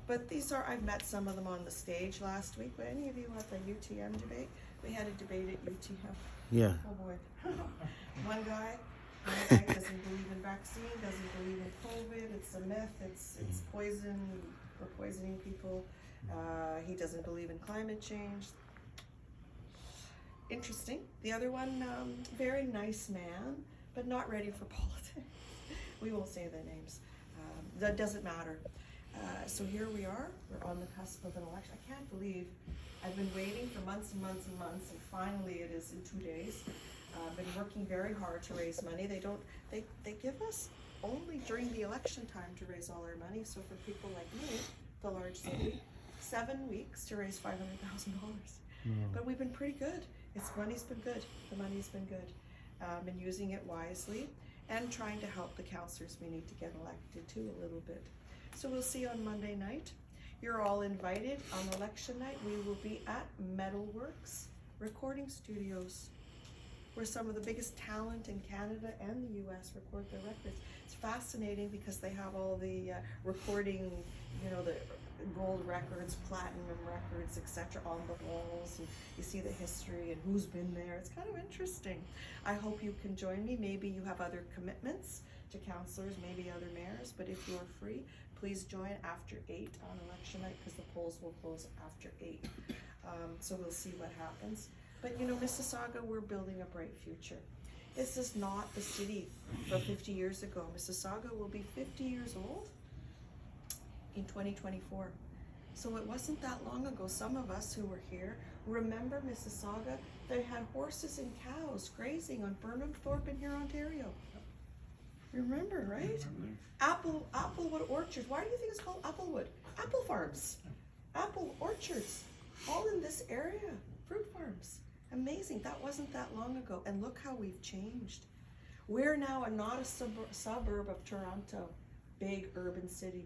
But these are, I've met some of them on the stage last week. But any of you at the UTM debate? We had a debate at UTM. Yeah. Oh boy. One guy doesn't believe in vaccine, doesn't believe in COVID. It's a myth. It's poison. We're poisoning people. He doesn't believe in climate change. Interesting. The other one, very nice man, but not ready for politics. We won't say their names. That doesn't matter. So here we are. We're on the cusp of an election. I can't believe I've been waiting for months and months and months, and finally it is in 2 days. I've been working very hard to raise money. They give us only during the election time to raise all our money. So for people like me, the large city, 7 weeks to raise $500,000. But we've been pretty good. Money's been good. The money's been good. Been using it wisely and trying to help the councillors we need to get elected too a little bit. So we'll see on Monday night. You're all invited on election night. We will be at Metalworks Recording Studios, where some of the biggest talent in Canada and the US record their records. It's fascinating because they have all the recording, the gold records, platinum records, etc. on the walls, and you see the history and who's been there. It's kind of interesting. I hope you can join me. Maybe you have other commitments to councillors, maybe other mayors, but if you're free, please join after 8 on election night, because the polls will close after 8. So we'll see what happens. But Mississauga, we're building a bright future. This is not the city from 50 years ago. Mississauga will be 50 years old in 2024. So it wasn't that long ago. Some of us who were here remember Mississauga. They had horses and cows grazing on Burnham Thorpe in here, Ontario. Remember, right? Applewood orchards. Why do you think it's called Applewood? Apple farms, apple orchards, all in this area. Fruit farms. Amazing. That wasn't that long ago. And look how we've changed. We're now not a suburb of Toronto, big urban city,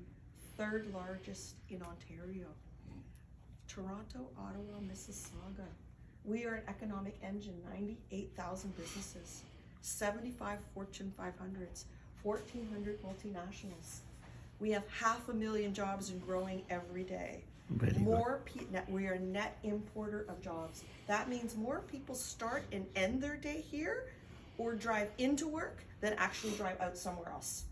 3rd largest in Ontario. Toronto, Ottawa, Mississauga. We are an economic engine, 98,000 businesses, 75 Fortune 500s, 1,400 multinationals. We have 500,000 jobs and growing every day. We are a net importer of jobs. That means more people start and end their day here or drive into work than actually drive out somewhere else.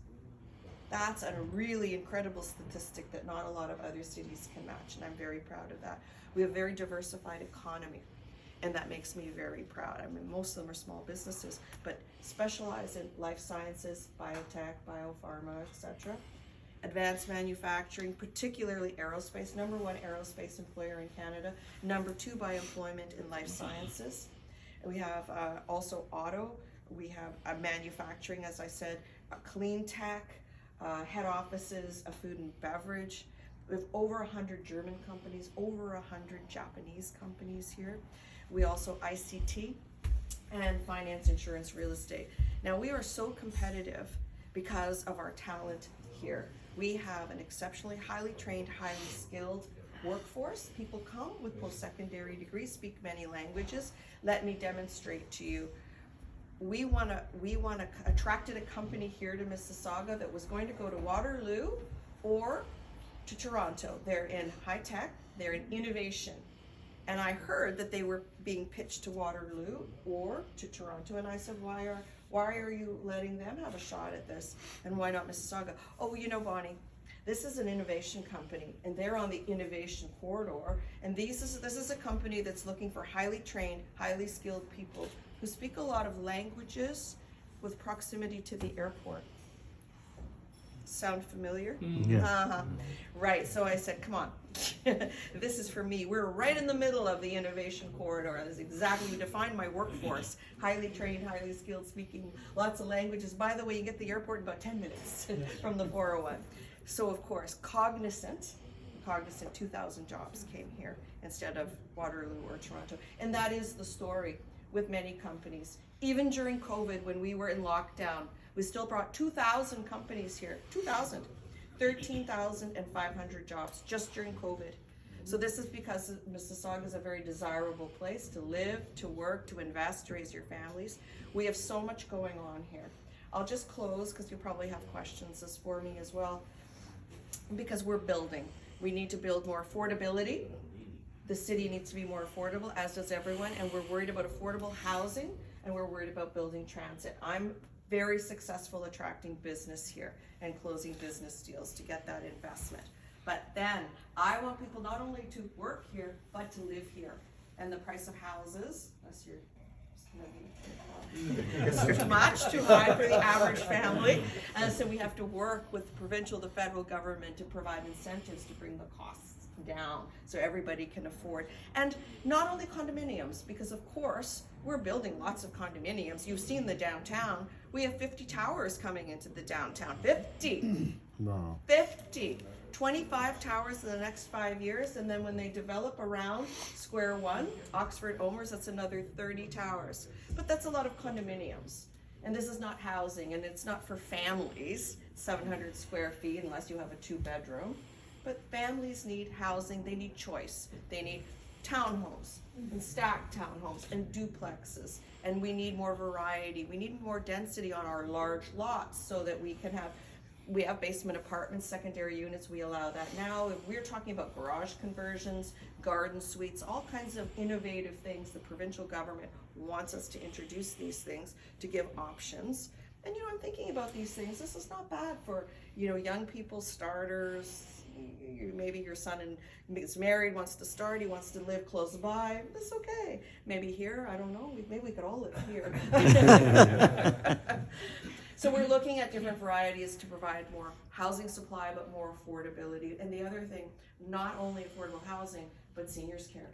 That's a really incredible statistic that not a lot of other cities can match, and I'm very proud of that. We have a very diversified economy, and that makes me very proud. I mean, most of them are small businesses, but specialize in life sciences, biotech, biopharma, etc. Advanced manufacturing, particularly aerospace, #1 aerospace employer in Canada, #2 by employment in life sciences. And we have also auto, we have manufacturing, as I said, clean tech, head offices of food and beverage. We have over 100 German companies, over 100 Japanese companies here. We also ICT and finance, insurance, real estate. Now we are so competitive because of our talent here. We have an exceptionally highly trained, highly skilled workforce. People come with post-secondary degrees, speak many languages. Let me demonstrate to you. We attracted a company here to Mississauga that was going to go to Waterloo or to Toronto. They're in high tech, they're in innovation. And I heard that they were being pitched to Waterloo or to Toronto, and I said, why are you letting them have a shot at this? And why not Mississauga? Oh, Bonnie, this is an innovation company, and they're on the innovation corridor. And this is a company that's looking for highly trained, highly skilled people who speak a lot of languages with proximity to the airport. Sound familiar? Yeah. Right, so I said, come on, this is for me. We're right in the middle of the innovation corridor. That's exactly, we defined my workforce. Highly trained, highly skilled, speaking lots of languages. By the way, you get the airport in about 10 minutes from the 401. So of course, cognizant, 2,000 jobs came here instead of Waterloo or Toronto. And that is the story with many companies. Even during COVID, when we were in lockdown, we still brought 2,000 companies here, 2,000, 13,500 jobs just during COVID. So this is because Mississauga is a very desirable place to live, to work, to invest, to raise your families. We have so much going on here. I'll just close because you probably have questions for me as well, because we're building. We need to build more affordability. The city needs to be more affordable, as does everyone, and we're worried about affordable housing, and we're worried about building transit. I'm very successful attracting business here and closing business deals to get that investment. But then I want people not only to work here, but to live here. And the price of houses, unless you're it's much too high for the average family. And so we have to work with the provincial, the federal government to provide incentives to bring the costs down so everybody can afford. And not only condominiums, because of course we're building lots of condominiums. You've seen the downtown. We have 50 towers coming into the downtown. 50. Wow. 50. 25 towers in the next 5 years, and then when they develop around Square One, Oxford Omers, that's another 30 towers. But that's a lot of condominiums. And this is not housing, and it's not for families, 700 square feet unless you have a 2-bedroom. But families need housing, they need choice. They need townhomes, and stacked townhomes, and duplexes. And we need more variety. We need more density on our large lots so that we have basement apartments, secondary units, we allow that now. If we're talking about garage conversions, garden suites, all kinds of innovative things. The provincial government wants us to introduce these things to give options. And I'm thinking about these things. This is not bad for, young people, starters. Maybe your son is married, wants to start, he wants to live close by. That's okay. Maybe here, I don't know, maybe we could all live here. So we're looking at different varieties to provide more housing supply, but more affordability. And the other thing, not only affordable housing, but seniors care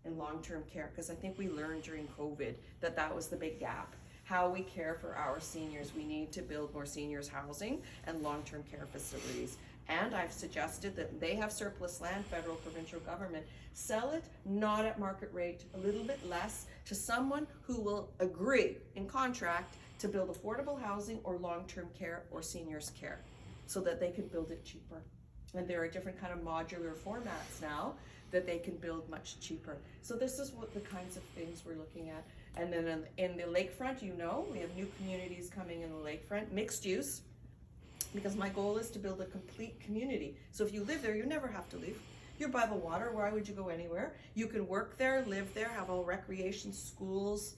and long-term care. Because I think we learned during COVID that was the big gap. How we care for our seniors. We need to build more seniors housing and long-term care facilities. And I've suggested that they have surplus land, federal, provincial government, sell it not at market rate, a little bit less, to someone who will agree in contract to build affordable housing or long-term care or seniors care so that they can build it cheaper. And there are different kind of modular formats now that they can build much cheaper. So this is what the kinds of things we're looking at. And then in the lakefront, we have new communities coming in the lakefront, mixed use, because my goal is to build a complete community. So if you live there, you never have to leave. You're by the water, why would you go anywhere? You can work there, live there, have all recreation, schools,